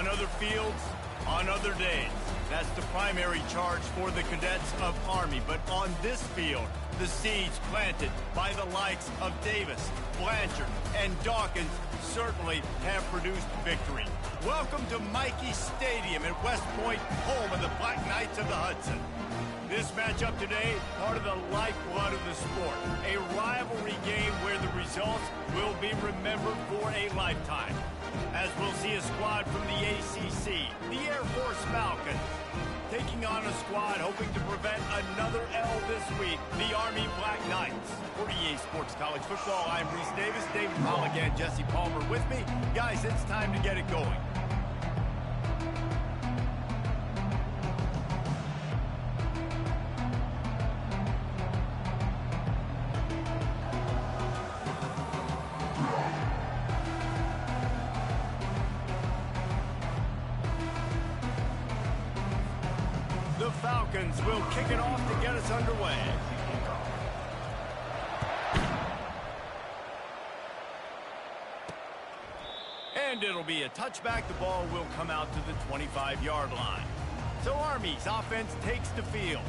On other fields, on other days. That's the primary charge for the cadets of Army. But on this field, the seeds planted by the likes of Davis, Blanchard, and Dawkins certainly have produced victory. Welcome to Michie Stadium at West Point, home of the Black Knights of the Hudson. This matchup today, part of the lifeblood of the sport. A rivalry game where the results will be remembered for a lifetime. As we'll see a squad from the ACC, the Air Force Falcons, taking on a squad hoping to prevent another L this week, the Army Black Knights. For EA Sports College Football, I'm Reese Davis, David Pollock, and Jesse Palmer with me. Guys, it's time to get it going. The Falcons will kick it off to get us underway. And it'll be a touchback. The ball will come out to the 25-yard line. So Army's offense takes the field.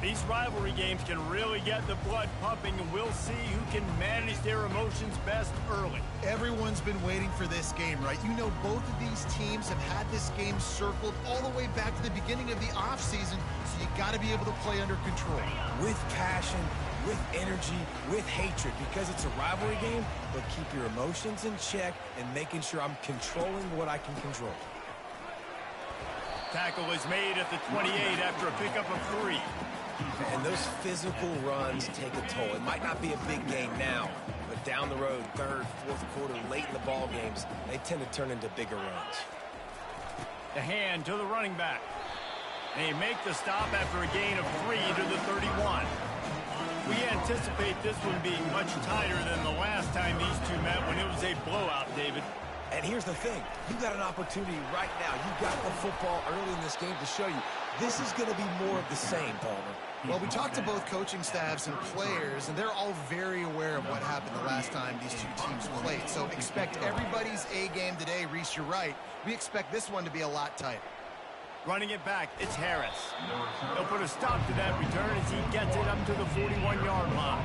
These rivalry games can really get the blood pumping, and we'll see who can manage their emotions best early. Everyone's been waiting for this game, right? You know, both of these teams have had this game circled all the way back to the beginning of the offseason, so you got to be able to play under control. With passion, with energy, with hatred, because it's a rivalry game, but keep your emotions in check and making sure I'm controlling what I can control. Tackle is made at the 28 after a pickup of 3. And those physical runs take a toll. It might not be a big game now, but down the road, third, fourth quarter, late in the ball games, they tend to turn into bigger runs. The hand to the running back. They make the stop after a gain of 3 to the 31. We anticipate this one being much tighter than the last time these two met when it was a blowout, David. And here's the thing. You got an opportunity right now. You got the football early in this game to show you this is going to be more of the same, Palmer. Well, we talked to both coaching staffs and players, and they're all very aware of what happened the last time these two teams played. So expect everybody's A game today. Reese, you're right. We expect this one to be a lot tighter. Running it back, it's Harris. They'll put a stop to that return as he gets it up to the 41-yard line.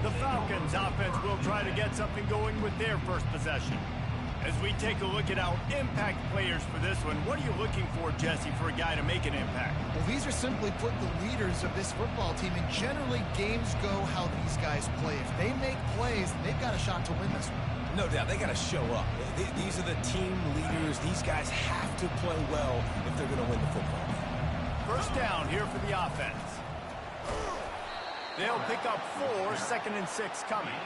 The Falcons offense will try to get something going with their first possession. As we take a look at our impact players for this one, what are you looking for, Jesse, for a guy to make an impact? Well, these are simply put the leaders of this football team, and generally games go how these guys play. If they make plays, they've got a shot to win this one. No doubt, they got to show up. These are the team leaders. These guys have to play well if they're going to win the football. First down here for the offense. They'll pick up 4, 2nd and 6 coming.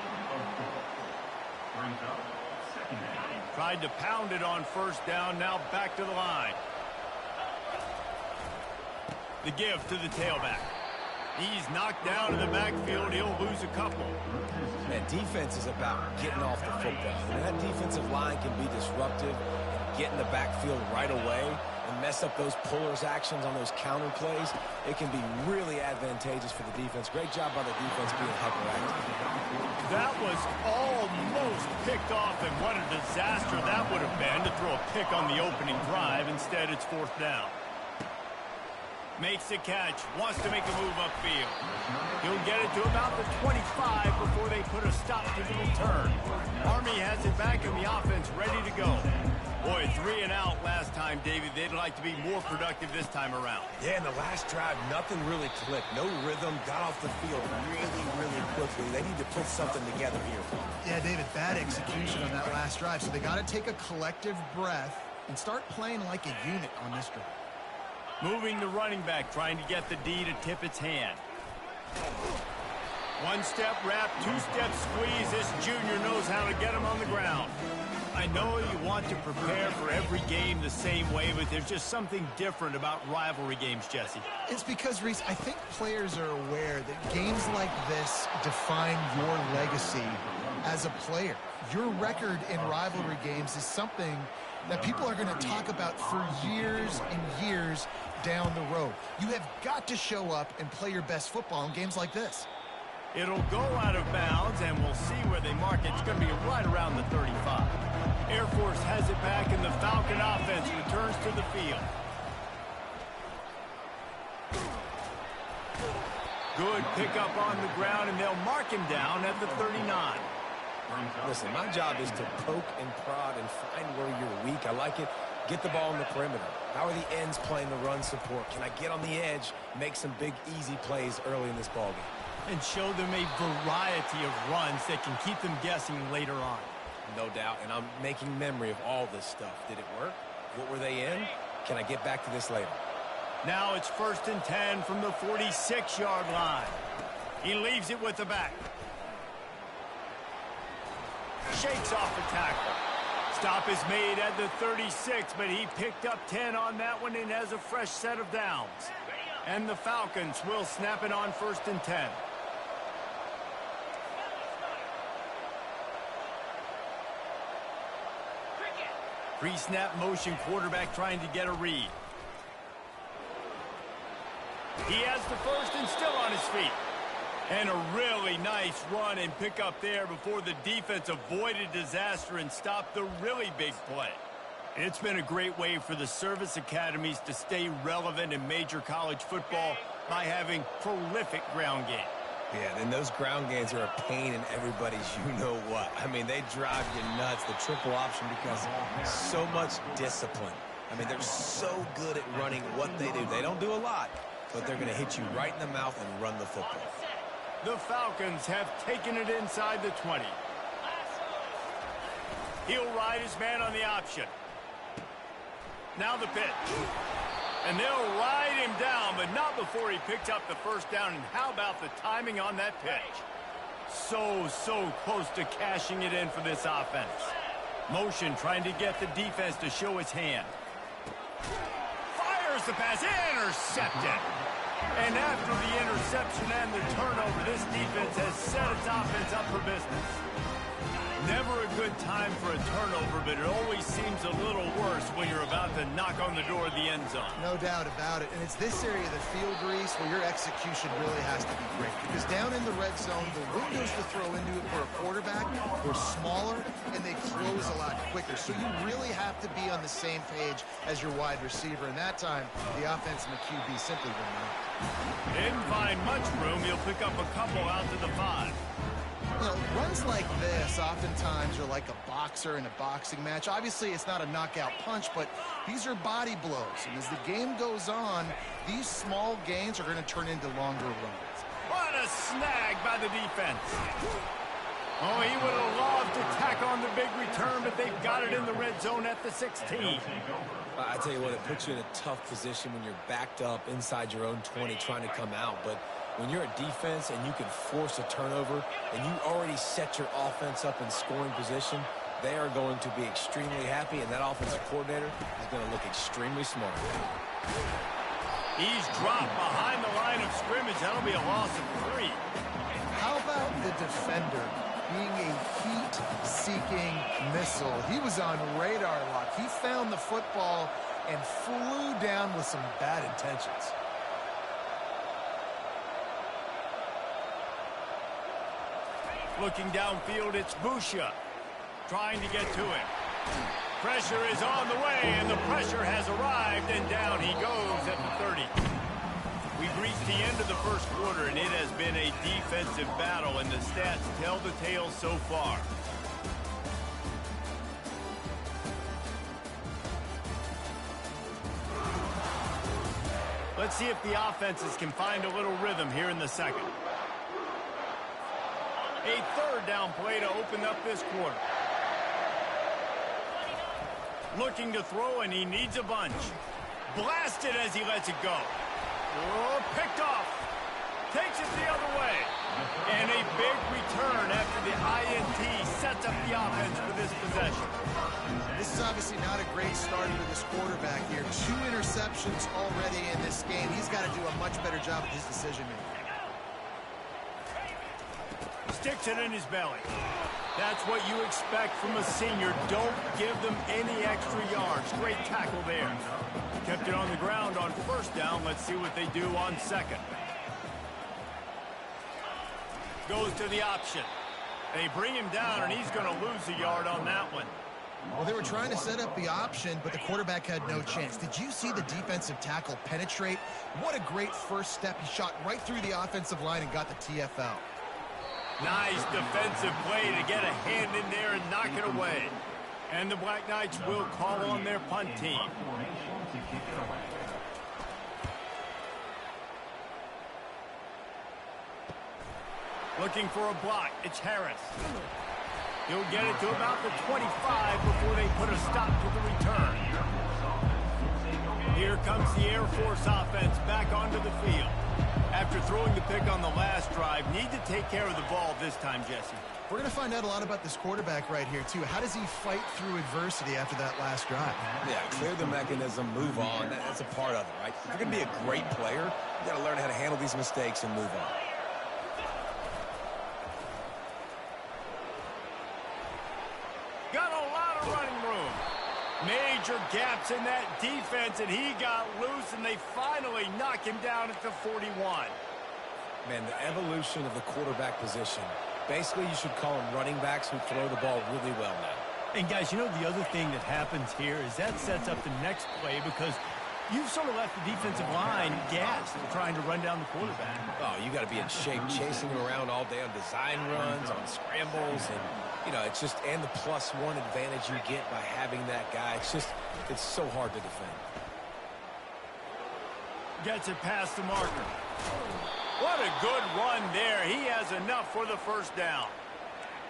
Tried to pound it on first down, now back to the line. The give to the tailback. He's knocked down in the backfield. He'll lose a couple. Man, defense is about getting off the football. And that defensive line can be disruptive and get in the backfield right away and mess up those pullers actions on those counter plays. It can be really advantageous for the defense. Great job by the defense being hyperactive. That was almost picked off, and what a disaster that would have been to throw a pick on the opening drive. Instead, it's 4th down. Makes the catch, wants to make a move upfield. He'll get it to about the 25 before they put a stop to the return. Army has it back in the offense, ready to go. Boy, 3 and out last time, David. They'd like to be more productive this time around. Yeah, in the last drive, nothing really clicked. No rhythm, got off the field really quickly. They need to put something together here. Yeah, David, bad execution on that last drive. So they got to take a collective breath and start playing like a unit on this drive. Moving the running back, trying to get the D to tip its hand. 1-step wrap, 2-step squeeze. This junior knows how to get him on the ground. I know you want to prepare for every game the same way, but there's just something different about rivalry games, Jesse. It's because, Reese, I think players are aware that games like this define your legacy as a player. Your record in rivalry games is something that people are going to talk about for years and years down the road. You have got to show up and play your best football in games like this. It'll go out of bounds, and we'll see where they mark it. It's going to be right around the 35. Air Force has has it back, and the Falcon offense returns to the field. Good pickup on the ground, and they'll mark him down at the 39. Listen, my job is to poke and prod and find where you're weak. I like it. Get the ball in the perimeter. How are the ends playing the run support? Can I get on the edge, make some big, easy plays early in this ballgame? And show them a variety of runs that can keep them guessing later on. No doubt, and I'm making memory of all this stuff. Did it work? What were they in? Can I get back to this later? Now it's 1st and 10 from the 46-yard line. He leaves it with the back. Shakes off the tackle. Stop is made at the 36, but he picked up 10 on that one and has a fresh set of downs. And the Falcons will snap it on 1st and 10. Pre-snap motion, quarterback trying to get a read. He has the first and still on his feet. And a really nice run and pick up there before the defense avoided disaster and stopped the really big play. It's been a great way for the service academies to stay relevant in major college football by having prolific ground game. Yeah, and those ground games are a pain in everybody's you-know-what. I mean, they drive you nuts, the triple option, because so much discipline. I mean, they're so good at running what they do. They don't do a lot, but they're going to hit you right in the mouth and run the football. The Falcons have taken it inside the 20. He'll ride his man on the option. Now the pitch. And they'll ride him down, but not before he picks up the first down. And how about the timing on that pitch? So close to cashing it in for this offense. Motion trying to get the defense to show its hand. Fires the pass, intercepted. And after the interception and the turnover, this defense has set its offense up for business. Never a good time for a turnover, but it always seems a little worse when you're about to knock on the door of the end zone. No doubt about it. And it's this area of the field, Reese, where your execution really has to be great. Because down in the red zone, the windows to throw into it for a quarterback are smaller, and they close a lot quicker. So you really have to be on the same page as your wide receiver. And that time, the offense and the QB simply were not. Didn't find much room. He'll pick up a couple out to the 5. You know, runs like this oftentimes are like a boxer in a boxing match. Obviously, it's not a knockout punch, but these are body blows. And as the game goes on, these small gains are going to turn into longer runs. What a snag by the defense. Oh, he would have loved to tack on the big return, but they've got it in the red zone at the 16. I tell you what, it puts you in a tough position when you're backed up inside your own 20 trying to come out. But when you're a defense and you can force a turnover and you already set your offense up in scoring position, they are going to be extremely happy, and that offensive coordinator is going to look extremely smart. He's dropped behind the line of scrimmage. That'll be a loss of 3. How about the defender being a heat-seeking missile? He was on radar lock. He found the football and flew down with some bad intentions. Looking downfield, it's Busha trying to get to him. Pressure is on the way, and the pressure has arrived, and down he goes at the 30. We've reached the end of the first quarter, and it has been a defensive battle, and the stats tell the tale so far. Let's see if the offenses can find a little rhythm here in the second. A third down play to open up this quarter. Looking to throw, and he needs a bunch. Blasted as he lets it go. Oh, picked off. Takes it the other way. And a big return after the INT sets up the offense for this possession. This is obviously not a great start for this quarterback here. 2 interceptions already in this game. He's got to do a much better job of his decision-making. Sticks it in his belly. That's what you expect from a senior. Don't give them any extra yards. Great tackle there. Kept it on the ground on first down. Let's see what they do on second. Goes to the option. They bring him down, and he's going to lose a yard on that one. Well, they were trying to set up the option, but the quarterback had no chance. Did you see the defensive tackle penetrate? What a great first step. He shot right through the offensive line and got the TFL. Nice defensive play to get a hand in there and knock it away. And the Black Knights will call on their punt team. Looking for a block. It's Harris. He'll get it to about the 25 before they put a stop to the return. Here comes the Air Force offense back onto the field. After throwing the pick on the last drive, need to take care of the ball this time, Jesse. We're going to find out a lot about this quarterback right here, too. How does he fight through adversity after that last drive? Yeah, clear the mechanism, move on. That's a part of it, right? If you're going to be a great player, you got to learn how to handle these mistakes and move on. Got a lot of running room. Major gaps in that defense, and he got loose, and they finally knock him down at the 41. Man, the evolution of the quarterback position. Basically, you should call them running backs who throw the ball really well now. And, guys, you know the other thing that happens here is that sets up the next play because you've sort of left the defensive line gassed trying to run down the quarterback. Oh, you got to be in shape chasing him around all day on design runs, on scrambles, and, you know, it's just, and the +1 advantage you get by having that guy. It's just, it's so hard to defend. Gets it past the marker. What a good run there. He has enough for the first down.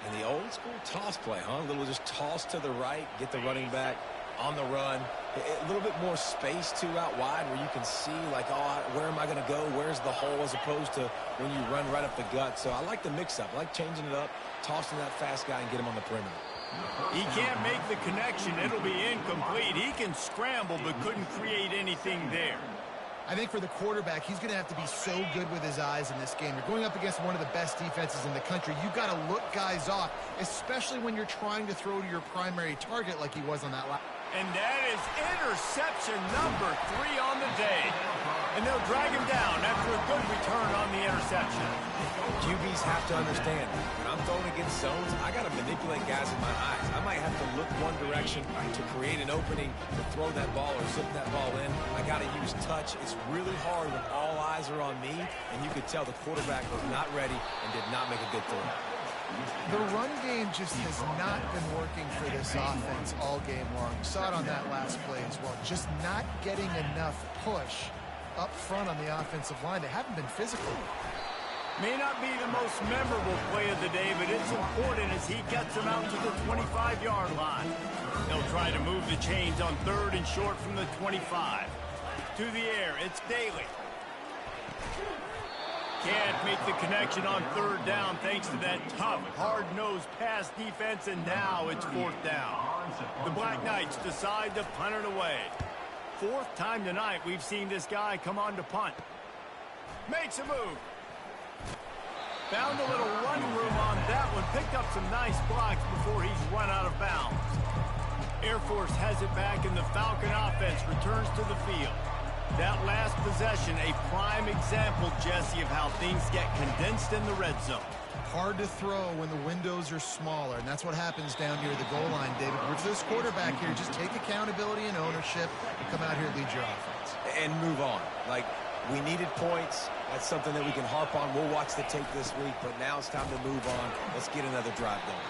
And the old school toss play, huh? A little just toss to the right, get the running back on the run. A little bit more space, too, out wide where you can see, like, oh, where am I going to go? Where's the hole as opposed to when you run right up the gut. So I like the mix-up. I like changing it up, tossing that fast guy and get him on the perimeter. He can't make the connection. It'll be incomplete. He can scramble but couldn't create anything there. I think for the quarterback, he's going to have to be so good with his eyes in this game. You're going up against one of the best defenses in the country. You've got to look guys off, especially when you're trying to throw to your primary target like he was on that last. And that is interception number 3 on the day. And they'll drag him down after a good return on the interception. QBs have to understand, when I'm throwing against zones, I got to manipulate guys in my eyes. I might have to look one direction to create an opening to throw that ball or zip that ball in. I got to use touch. It's really hard when all eyes are on me, and you could tell the quarterback was not ready and did not make a good throw. The run game just has not been working for this offense all game long. You saw it on that last play as well. Just not getting enough push up front on the offensive line. They haven't been physical. May not be the most memorable play of the day, but it's important as he gets him out to the 25-yard line. They'll try to move the chains on 3rd and short from the 25. To the air, it's Daly. Can't make the connection on 3rd down thanks to that tough, hard-nosed pass defense, and now it's 4th down. The Black Knights decide to punt it away. 4th time tonight we've seen this guy come on to punt. Makes a move. Found a little running room on that one. Picked up some nice blocks before he's run out of bounds. Air Force has it back, and the Falcon offense returns to the field. That last possession, a prime example, Jesse, of how things get condensed in the red zone. Hard to throw when the windows are smaller, and that's what happens down near the goal line, David. With this quarterback here, just take accountability and ownership and come out here and lead your offense. And move on. Like, we needed points. That's something that we can harp on. We'll watch the tape this week, but now it's time to move on. Let's get another drive going.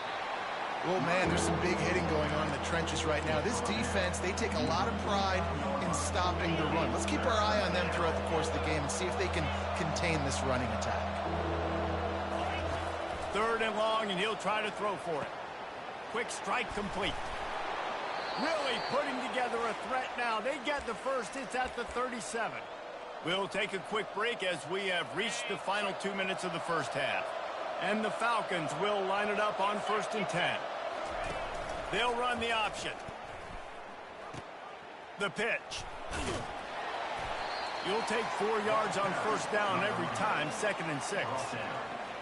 Well, man, there's some big hitting going on in the trenches right now. This defense, they take a lot of pride in stopping the run. Let's keep our eye on them throughout the course of the game and see if they can contain this running attack. 3rd and long, and he'll try to throw for it. Quick strike complete. Really putting together a threat now. They get the first. It's at the 37. We'll take a quick break as we have reached the final 2 minutes of the first half. And the Falcons will line it up on 1st and 10. They'll run the option. The pitch. You'll take 4 yards on 1st down every time, 2nd and 6.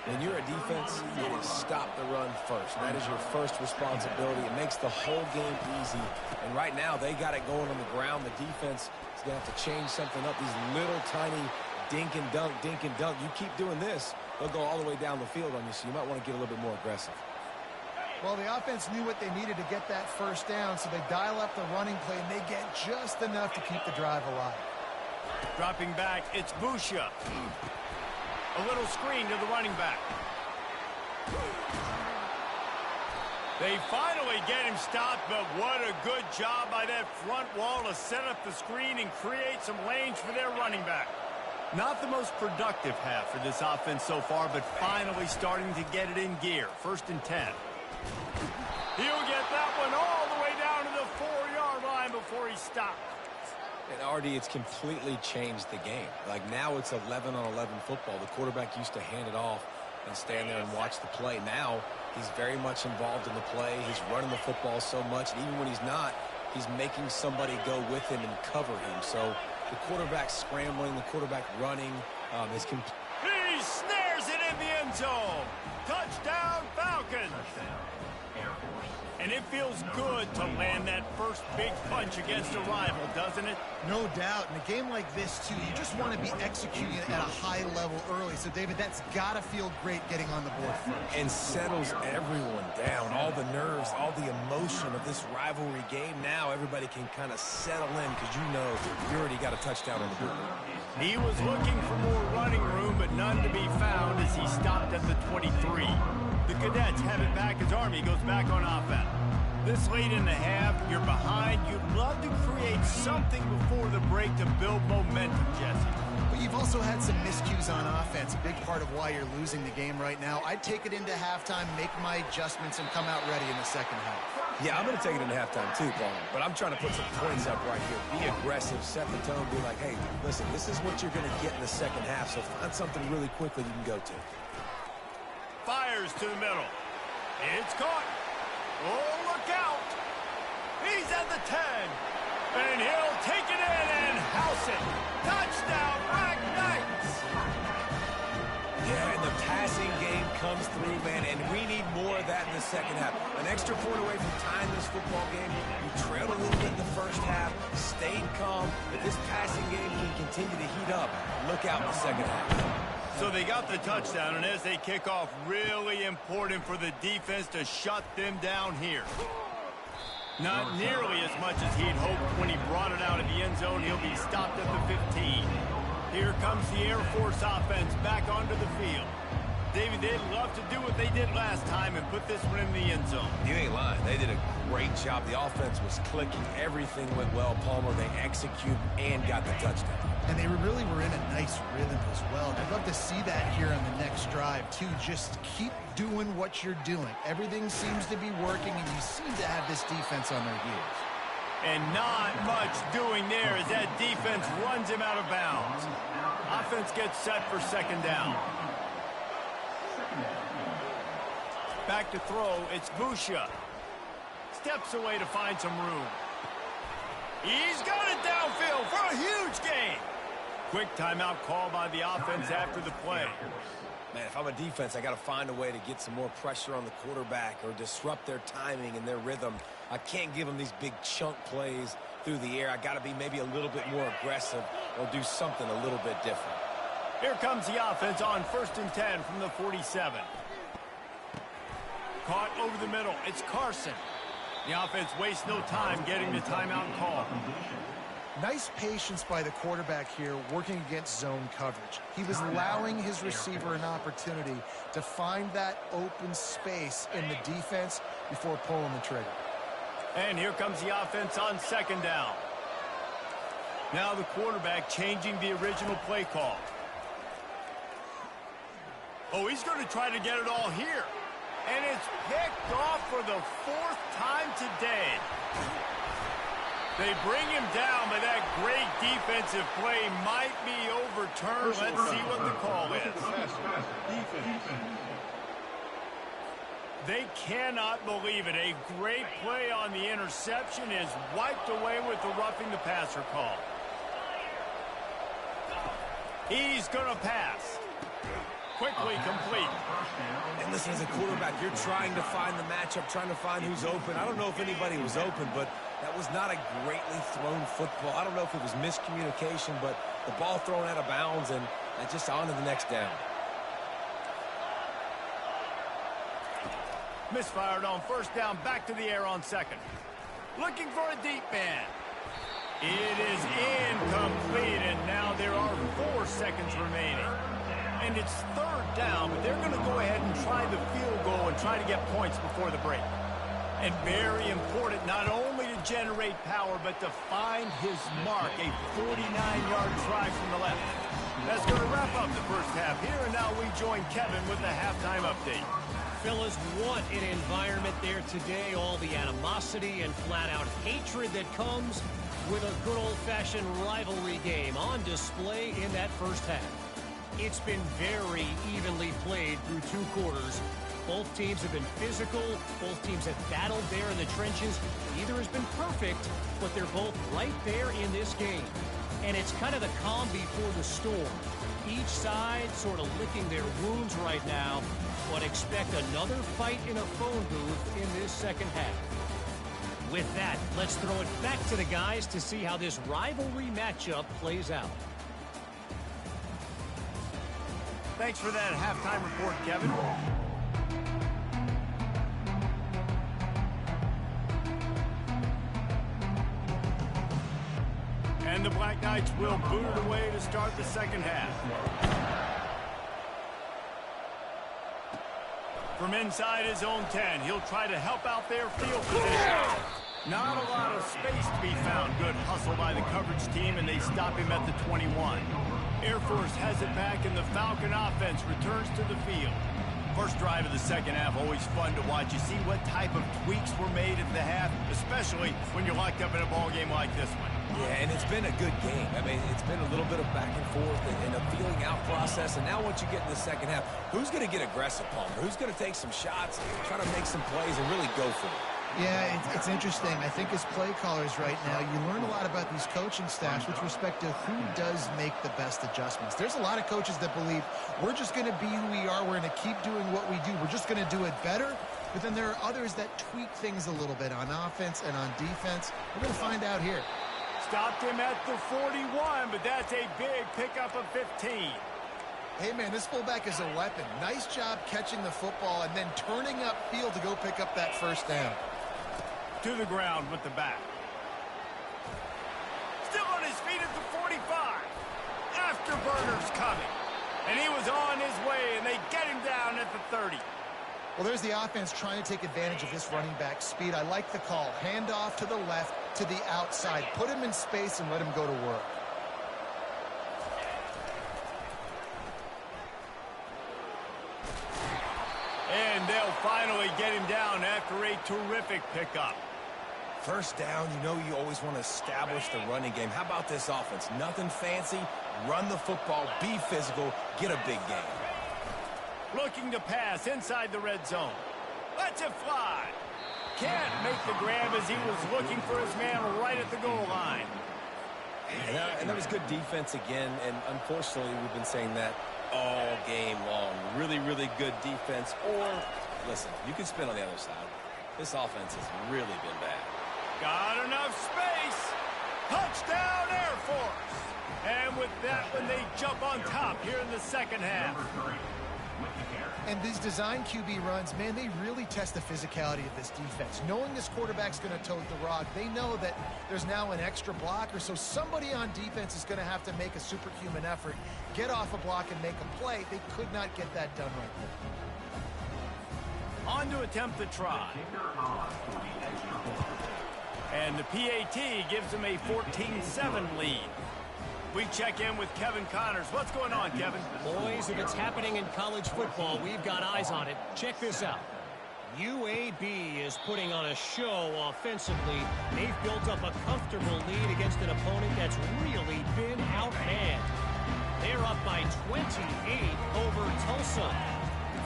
When you're a defense, you need to stop the run first. That is your first responsibility. It makes the whole game easy. And right now, they got it going on the ground. The defense is going to have to change something up. These little tiny dink and dunk, dink and dunk. You keep doing this, they'll go all the way down the field on you, so you might want to get a little bit more aggressive. Well, the offense knew what they needed to get that first down, so they dial up the running play, and they get just enough to keep the drive alive. Dropping back, it's Busha. A little screen to the running back. They finally get him stopped, but what a good job by that front wall to set up the screen and create some lanes for their running back. Not the most productive half for this offense so far, but finally starting to get it in gear. 1st and 10. He'll get that one all the way down to the 4-yard line before he stopped. And Artie, it's completely changed the game. Like now it's 11-on-11 football. The quarterback used to hand it off and stand there and watch the play. Now he's very much involved in the play. He's running the football so much, and even when he's not, he's making somebody go with him and cover him. So the quarterback scrambling, the quarterback running is complete. He snares it in the end zone. Touchdown, Falcons. And it feels good to land that first big punch against a rival, doesn't it? No doubt. In a game like this, too, you just want to be executing at a high level early. So, David, that's got to feel great getting on the board first. And settles everyone down. All the nerves, all the emotion of this rivalry game. Now everybody can kind of settle in because you know you already got a touchdown on the board. He was looking for more running room, but none to be found as he stopped at the 23. The Cadets have it back as Army goes back on offense. This late in the half, you're behind. You'd love to create something before the break to build momentum, Jesse. But you've also had some miscues on offense, a big part of why you're losing the game right now. I'd take it into halftime, make my adjustments, and come out ready in the second half. Yeah, I'm going to take it into halftime too, Paul. But I'm trying to put some points up right here. Be aggressive, set the tone, be like, hey, listen, this is what you're going to get in the second half, so find something really quickly you can go to. Fires to the middle. It's caught. Oh, look out. He's at the 10. And he'll take it in and house it. Touchdown, Black Knights. Yeah, and the passing game comes through, man, and we need more of that in the second half. An extra point away from tying this football game. You trailed a little bit in the first half, stayed calm, but this passing game can continue to heat up. Look out in the second half. So they got the touchdown, and as they kick off, really important for the defense to shut them down here. Not nearly as much as he'd hoped when he brought it out of the end zone. He'll be stopped at the 15. Here comes the Air Force offense back onto the field. David, they'd love to do what they did last time and put this one in the end zone. You ain't lying. They did a great job. The offense was clicking. Everything went well, Palmer. They executed and got the touchdown. And they really were in a nice rhythm as well. I'd love to see that here on the next drive, too. Just keep doing what you're doing. Everything seems to be working, and you seem to have this defense on their heels. And not much doing there as that defense runs him out of bounds. Offense gets set for second down. Back to throw, it's Busha. Steps away to find some room. He's got it downfield for a huge gain. Quick timeout call by the offense after the play. Man, if I'm a defense, I got to find a way to get some more pressure on the quarterback or disrupt their timing and their rhythm. I can't give them these big chunk plays through the air. I got to be maybe a little bit more aggressive or do something a little bit different. Here comes the offense on 1st and 10 from the 47. Caught over the middle. It's Carson. The offense wastes no time getting the timeout call. Nice patience by the quarterback here working against zone coverage. He was allowing his receiver an opportunity to find that open space in the defense before pulling the trigger. And here comes the offense on second down. Now the quarterback changing the original play call. Oh, he's going to try to get it all here. And it's picked off for the 4th time today. They bring him down, but that great defensive play might be overturned. Let's see what the call is. They cannot believe it. A great play on the interception is wiped away with the roughing the passer call. He's going to pass. Quickly complete. And listen, as a quarterback, you're trying to find the matchup, trying to find who's open. I don't know if anybody was open, but that was not a greatly thrown football. I don't know if it was miscommunication, but the ball thrown out of bounds and just on to the next down. Misfired on first down, back to the air on second. Looking for a deep man. It is incomplete, and now there are 4 seconds remaining. And it's third down, but they're going to go ahead and try the field goal and try to get points before the break. And very important, not only to generate power, but to find his mark, a 49-yard try from the left. That's going to wrap up the first half here, and now we join Kevin with the halftime update. Fellas, what an environment there today. All the animosity and flat-out hatred that comes with a good old-fashioned rivalry game on display in that first half. It's been very evenly played through 2 quarters. Both teams have been physical. Both teams have battled there in the trenches. Neither has been perfect, but they're both right there in this game. And it's kind of the calm before the storm. Each side sort of licking their wounds right now, but expect another fight in a phone booth in this second half. With that, let's throw it back to the guys to see how this rivalry matchup plays out. Thanks for that halftime report, Kevin. And the Black Knights will boot it away to start the second half. From inside his own 10, he'll try to help out their field position. Not a lot of space to be found. Good hustle by the coverage team, and they stop him at the 21. Air Force has it back, and the Falcon offense returns to the field. First drive of the second half, always fun to watch. You see what type of tweaks were made at the half, especially when you're locked up in a ball game like this one. Yeah, and it's been a good game. I mean, it's been a little bit of back and forth and a feeling out process. And now once you get in the second half, who's going to get aggressive, Palmer? Who's going to take some shots, try to make some plays, and really go for it? Yeah, it's interesting. I think as play callers right now, you learn a lot about these coaching staffs with respect to who does make the best adjustments. There's a lot of coaches that believe we're just going to be who we are. We're going to keep doing what we do. We're just going to do it better. But then there are others that tweak things a little bit on offense and on defense. We're going to find out here. Stopped him at the 41, but that's a big pickup of 15. Hey, man, this fullback is a weapon. Nice job catching the football and then turning upfield to go pick up that first down. To the ground with the back. Still on his feet at the 45. Afterburner's coming. And he was on his way, and they get him down at the 30. Well, there's the offense trying to take advantage of this running back speed. I like the call. Hand off to the left, to the outside. Put him in space and let him go to work. And they'll finally get him down after a terrific pickup. First down, you know you always want to establish the running game. How about this offense? Nothing fancy. Run the football, be physical, get a big game. Looking to pass inside the red zone. Lets it fly. Can't make the grab as he was looking for his man right at the goal line. And that was good defense again, and unfortunately we've been saying that all game long. Really, really good defense. Or, listen, you can spin on the other side. This offense has really been bad. Got enough space. Touchdown, Air Force. And with that one, they jump on top here in the second half. And these design QB runs, man, they really test the physicality of this defense. Knowing this quarterback's going to tote the rock, they know that there's now an extra blocker, so somebody on defense is going to have to make a superhuman effort, get off a block and make a play. They could not get that done right there. On to attempt the try. And the PAT gives them a 14-7 lead. We check in with Kevin Connors. What's going on, Kevin? Boys, if it's happening in college football, we've got eyes on it. Check this out. UAB is putting on a show offensively. They've built up a comfortable lead against an opponent that's really been outmanned. They're up by 28 over Tulsa.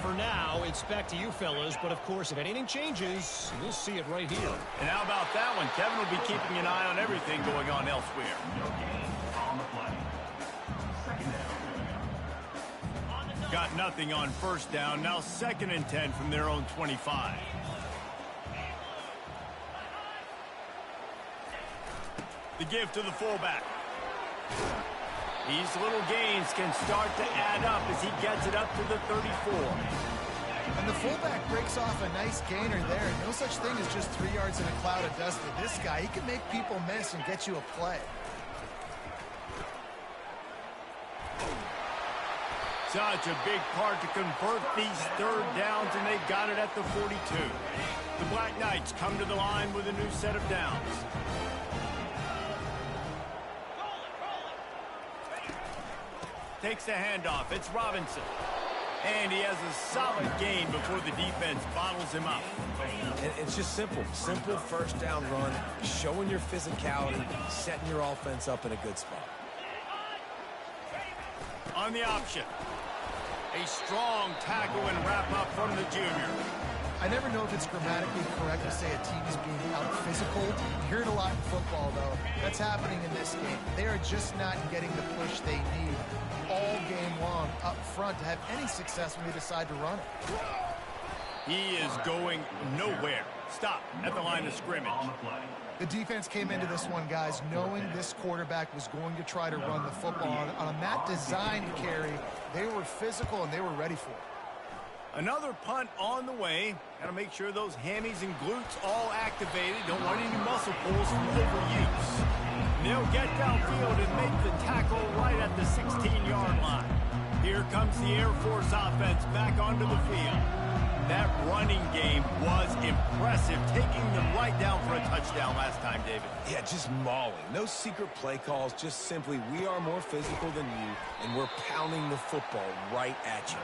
For now, it's back to you fellas, but of course, if anything changes, we'll see it right here. And how about that one? Kevin will be keeping an eye on everything going on elsewhere. Got nothing on first down. Now 2nd and 10 from their own 25. The give to the fullback. These little gains can start to add up as he gets it up to the 34. And the fullback breaks off a nice gainer there. No such thing as just 3 yards in a cloud of dust with this guy. He can make people miss and get you a play. Such a big part to convert these third downs, and they got it at the 42. The Black Knights come to the line with a new set of downs. Takes the handoff. It's Robinson. And he has a solid gain before the defense bottles him up. And it's just simple. Simple first down run, showing your physicality, setting your offense up in a good spot. On the option. A strong tackle and wrap up from the junior. I never know if it's grammatically correct to say a team is being out-physical. You hear it a lot in football, though. That's happening in this game. They are just not getting the push they need all game long up front to have any success when they decide to run it. He is going nowhere. Stop at the line of scrimmage. The defense came into this one, guys, knowing this quarterback was going to try to run the football. On that designed carry, they were physical and they were ready for it. Another punt on the way. Got to make sure those hammies and glutes all activated. Don't want any muscle pulls from overuse. They'll get downfield and make the tackle right at the 16-yard line. Here comes the Air Force offense back onto the field. That running game was impressive, taking them right down for a touchdown last time, David. Yeah, just mauling. No secret play calls, just simply we are more physical than you, and we're pounding the football right at you.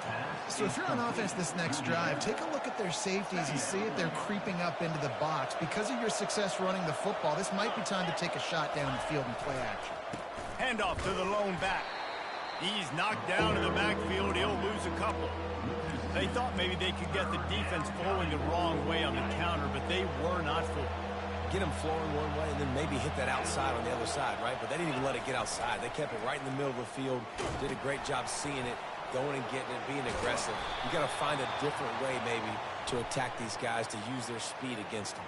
So if you're on offense this next drive, take a look at their safeties and see if they're creeping up into the box. Because of your success running the football, this might be time to take a shot down the field and play action. Handoff to the lone back. He's knocked down in the backfield. He'll lose a couple. They thought maybe they could get the defense flowing the wrong way on the counter, but they were not fooled. Get them flowing one way and then maybe hit that outside on the other side, right? But they didn't even let it get outside. They kept it right in the middle of the field, did a great job seeing it, going and getting it, being aggressive. You got to find a different way maybe to attack these guys, to use their speed against them.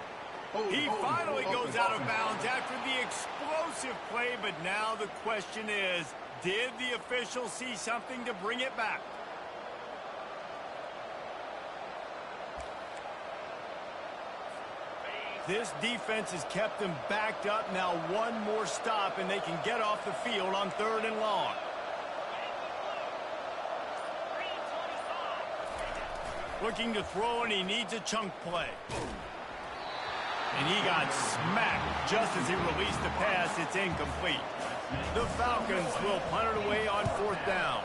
He finally goes out of bounds after the explosive play, but now the question is, did the official see something to bring it back? This defense has kept them backed up. Now one more stop, and they can get off the field on 3rd and long. Looking to throw, and he needs a chunk play. And he got smacked just as he released the pass. It's incomplete. The Falcons will punt it away on 4th down.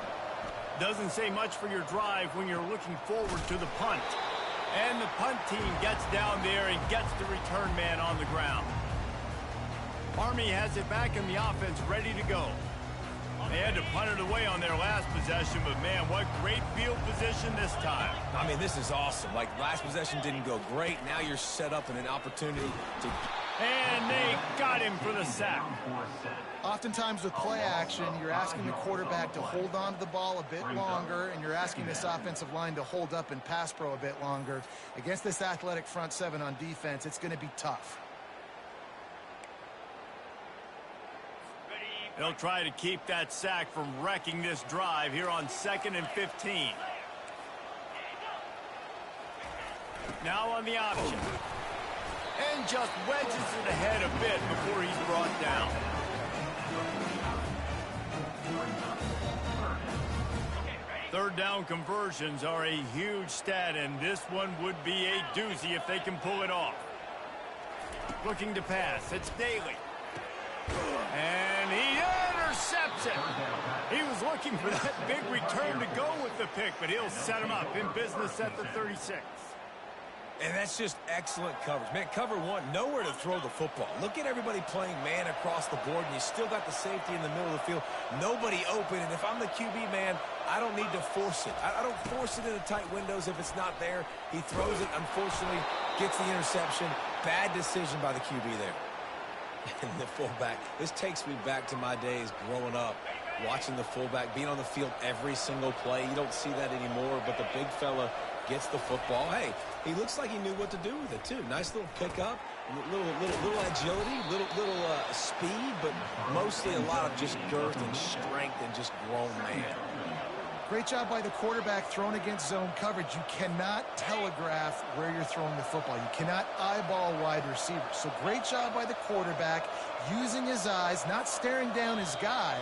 Doesn't say much for your drive when you're looking forward to the punt. And the punt team gets down there and gets the return man on the ground. Army has it back in the offense ready to go. They had to punt it away on their last possession, but man, what great field position this time. I mean, this is awesome. Like, last possession didn't go great. Now you're set up in an opportunity to... And they got him for the sack. Oftentimes with play action, you're asking the quarterback to hold on to the ball a bit longer, and you're asking this offensive line to hold up and pass pro a bit longer. Against this athletic front seven on defense, it's going to be tough. They'll try to keep that sack from wrecking this drive here on 2nd and 15. Now on the option. And just wedges it ahead a bit before he's brought down. Third down conversions are a huge stat, and this one would be a doozy if they can pull it off. Looking to pass. It's Daly. And he intercepts it. He was looking for that big return to go with the pick, but he'll set him up in business at the 36. And that's just excellent coverage. Man, cover one, nowhere to throw the football. Look at everybody playing man across the board, and you still got the safety in the middle of the field. Nobody open, and if I'm the QB, man, I don't need to force it. I don't force it into tight windows if it's not there. He throws it, unfortunately, gets the interception. Bad decision by the QB there. And the fullback, this takes me back to my days growing up, watching the fullback being on the field every single play. You don't see that anymore, but the big fella gets the football. Hey, he looks like he knew what to do with it, too. Nice little pickup, little agility, little speed, but mostly a lot of just girth and strength and just grown man. Great job by the quarterback thrown against zone coverage. You cannot telegraph where you're throwing the football. You cannot eyeball a wide receiver. So great job by the quarterback using his eyes, not staring down his guy,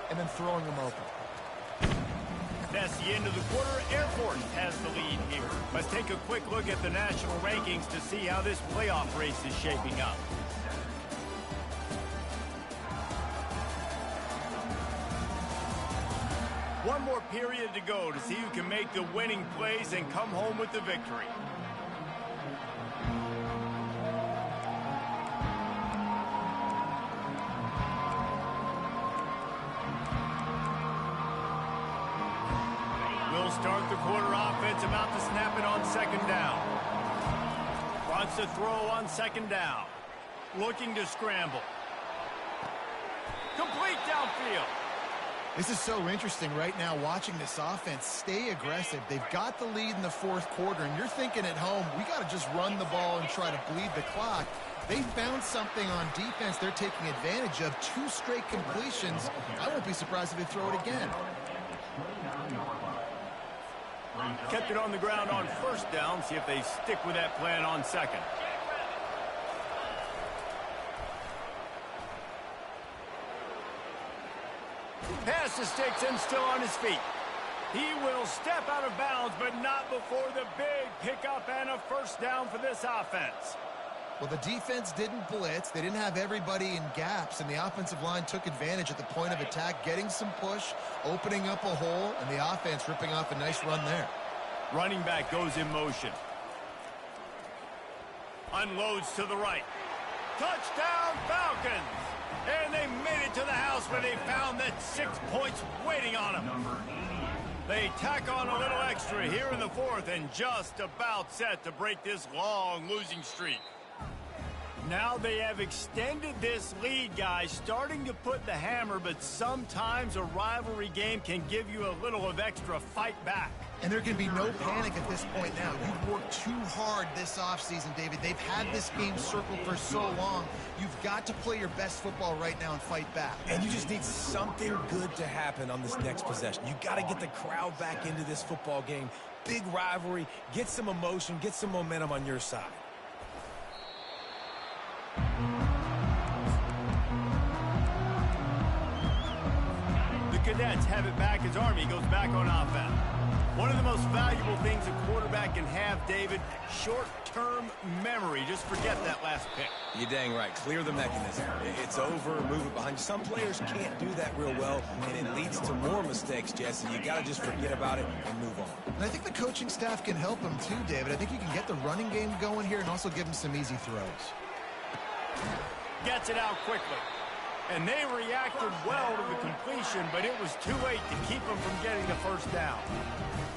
and then throwing him open. That's the end of the quarter. Air Force has the lead here. Let's take a quick look at the national rankings to see how this playoff race is shaping up. One more period to go to see who can make the winning plays and come home with the victory. We'll start the quarter offense about to snap it on second down. Wants to throw on second down. Looking to scramble. Complete downfield. This is so interesting right now watching this offense stay aggressive. They've got the lead in the fourth quarter, and you're thinking at home, we got to just run the ball and try to bleed the clock. They found something on defense they're taking advantage of. 2 straight completions. I won't be surprised if they throw it again. Kept it on the ground on first down. See if they stick with that plan on second. Pass to sticks and still on his feet. He will step out of bounds, but not before the big pickup and a first down for this offense. Well, the defense didn't blitz. They didn't have everybody in gaps, and the offensive line took advantage at the point of attack, getting some push, opening up a hole, and the offense ripping off a nice run there. Running back goes in motion. Unloads to the right. Touchdown, Falcons! And they made it to the house where they found that 6 points waiting on them. They tack on a little extra here in the fourth and just about set to break this long losing streak. Now they have extended this lead, guys, starting to put the hammer, but sometimes a rivalry game can give you a little of extra fight back. And there can be no panic at this point now. You've worked too hard this offseason, David. They've had this game circled for so long. You've got to play your best football right now and fight back. And you just need something good to happen on this next possession. You got to get the crowd back into this football game. Big rivalry. Get some emotion. Get some momentum on your side. The Cadets have it back as Army goes back on offense. One of the most valuable things a quarterback can have, David, short-term memory. Just forget that last pick. You're dang right. Clear the mechanism. It's over. Move it behind you. Some players can't do that real well, and it leads to more mistakes, Jesse. You got to just forget about it and move on. And I think the coaching staff can help him too, David. I think you can get the running game going here and also give him some easy throws. Gets it out quickly. And they reacted well to the completion, but it was too late to keep them from getting the first down.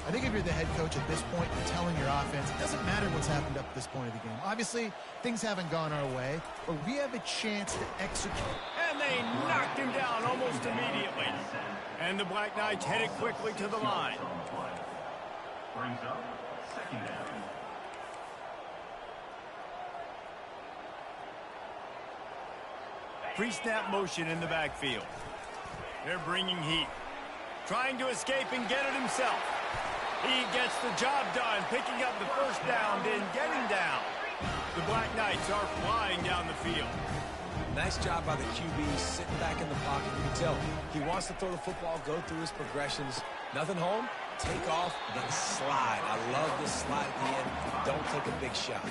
I think if you're the head coach at this point, you're telling your offense, it doesn't matter what's happened up to this point of the game. Obviously, things haven't gone our way, but we have a chance to execute. And they knocked him down almost immediately. And the Black Knights headed quickly to the line. Brings up second down. Pre-snap motion in the backfield. They're bringing heat. Trying to escape and get it himself. He gets the job done, picking up the first down, then getting down. The Black Knights are flying down the field. Nice job by the QB sitting back in the pocket. You can tell he wants to throw the football, go through his progressions. Nothing home, take off, then slide. I love this slide at the end. Don't take a big shot.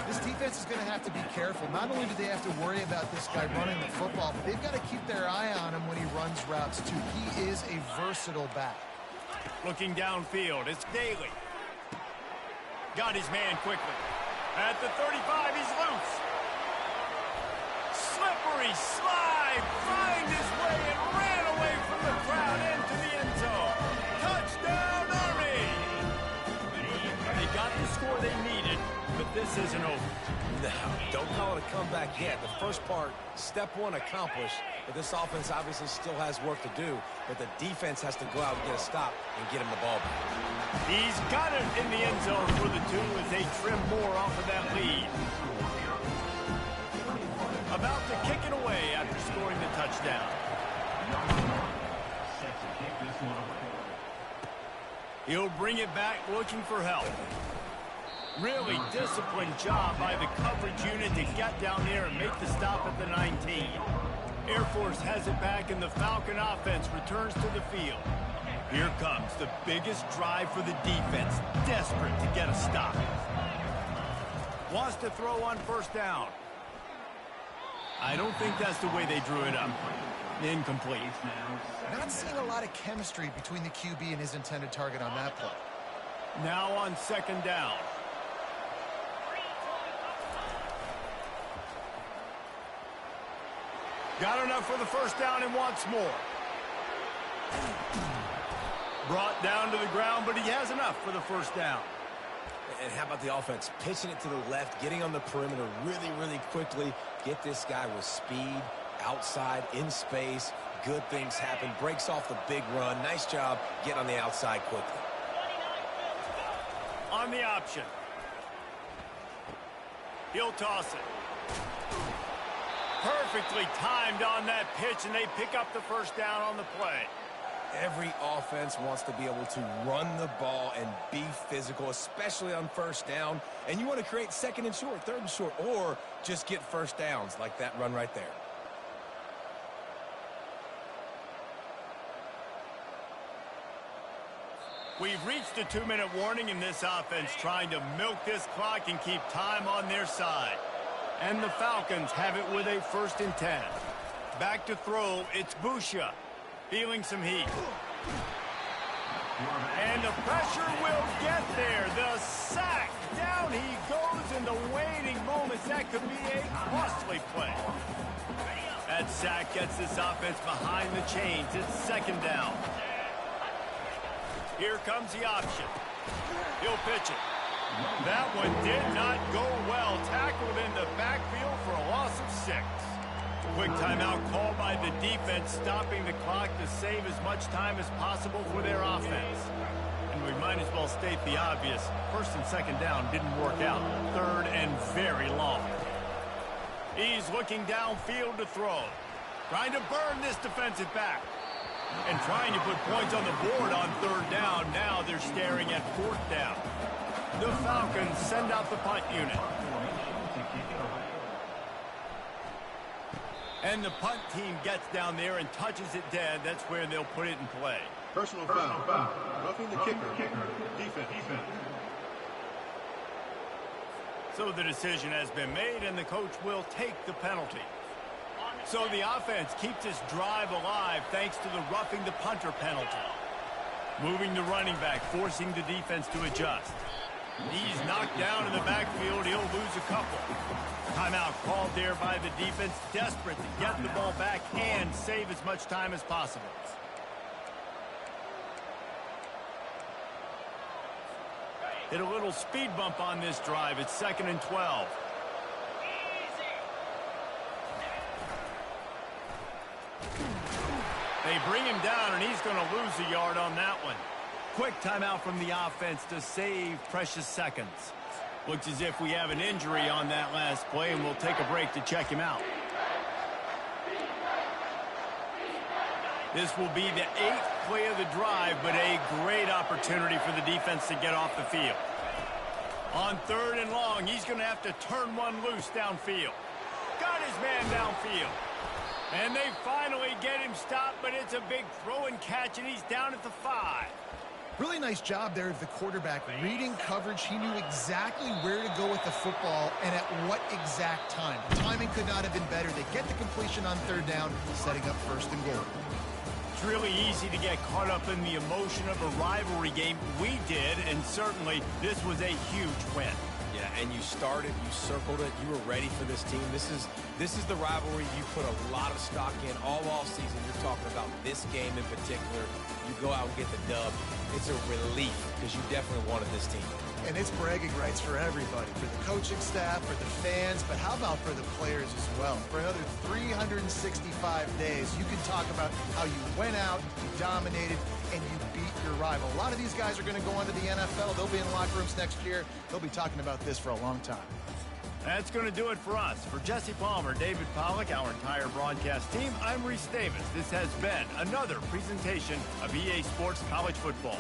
This defense is going to have to be careful. Not only do they have to worry about this guy running the football, but they've got to keep their eye on him when he runs routes too. He is a versatile back. Looking downfield, it's Daly. Got his man quickly. At the 35, he's loose. Slippery slide, find his way and ran away from the crowd into the end zone. Touchdown, Army! They got the score they needed, but this isn't over. No, don't call it a comeback yet. The first part, step one accomplished, but this offense obviously still has work to do, but the defense has to go out and get a stop and get him the ball back. He's got it in the end zone for the 2 as they trim more off of that lead. About to kick it away after scoring the touchdown. He'll bring it back looking for help. Really disciplined job by the coverage unit to get down there and make the stop at the 19. Air Force has it back, and the Falcon offense returns to the field. Here comes the biggest drive for the defense, desperate to get a stop. Wants to throw on first down. I don't think that's the way they drew it up. Incomplete. Not seeing a lot of chemistry between the QB and his intended target on that play. Now on second down. Got enough for the first down and wants more. Brought down to the ground, but he has enough for the first down. And how about the offense? Pitching it to the left, getting on the perimeter really, really quickly. Get this guy with speed, outside, in space. Good things happen. Breaks off the big run. Nice job getting on the outside quickly. On the option. He'll toss it. Perfectly timed on that pitch, and they pick up the first down on the play. Every offense wants to be able to run the ball and be physical, especially on first down. And you want to create second and short, third and short, or just get first downs like that run right there. We've reached a 2-minute warning in this offense, trying to milk this clock and keep time on their side. And the Falcons have it with a 1st and 10. Back to throw, it's Busha. Feeling some heat. And the pressure will get there. The sack. Down he goes in the waiting moments. That could be a costly play. That sack gets this offense behind the chains. It's second down. Here comes the option. He'll pitch it. That one did not go well. Tackled in the backfield for a loss of 6. Quick timeout called by the defense, stopping the clock to save as much time as possible for their offense. And we might as well state the obvious. 1st and 2nd down didn't work out. 3rd and very long. He's looking downfield to throw. Trying to burn this defensive back. And trying to put points on the board on 3rd down. Now they're staring at 4th down. The Falcons send out the punt unit. And the punt team gets down there and touches it dead. That's where they'll put it in play. Personal foul. Roughing the kicker. Defense. So the decision has been made, and the coach will take the penalty. So the offense keeps this drive alive thanks to the roughing the punter penalty. Moving the running back, forcing the defense to adjust. He's knocked down in the backfield. He'll lose a couple. Timeout called there by the defense, desperate to get the ball back and save as much time as possible. Hit a little speed bump on this drive. It's 2nd and 12. They bring him down, and he's going to lose a yard on that one. Quick timeout from the offense to save precious seconds. Looks as if we have an injury on that last play, and we'll take a break to check him out. This will be the 8th play of the drive, but a great opportunity for the defense to get off the field. On 3rd and long, he's going to have to turn one loose downfield. Got his man downfield. And they finally get him stopped, but it's a big throw and catch, and he's down at the 5. Really nice job there of the quarterback reading coverage. He knew exactly where to go with the football and at what exact time. The timing could not have been better. They get the completion on 3rd down, setting up 1st and goal. It's really easy to get caught up in the emotion of a rivalry game. We did, and certainly this was a huge win. Yeah, and you started, you circled it, you were ready for this team. This is the rivalry you put a lot of stock in all season. You're talking about this game in particular. You go out and get the dub. It's a relief because you definitely wanted this team. And it's bragging rights for everybody, for the coaching staff, for the fans, but how about for the players as well? For another 365 days, you can talk about how you went out, you dominated, and you beat your rival. A lot of these guys are going to go on to the NFL. They'll be in locker rooms next year. They'll be talking about this for a long time. That's going to do it for us. For Jesse Palmer, David Pollack, our entire broadcast team, I'm Reese Davis. This has been another presentation of EA Sports College Football.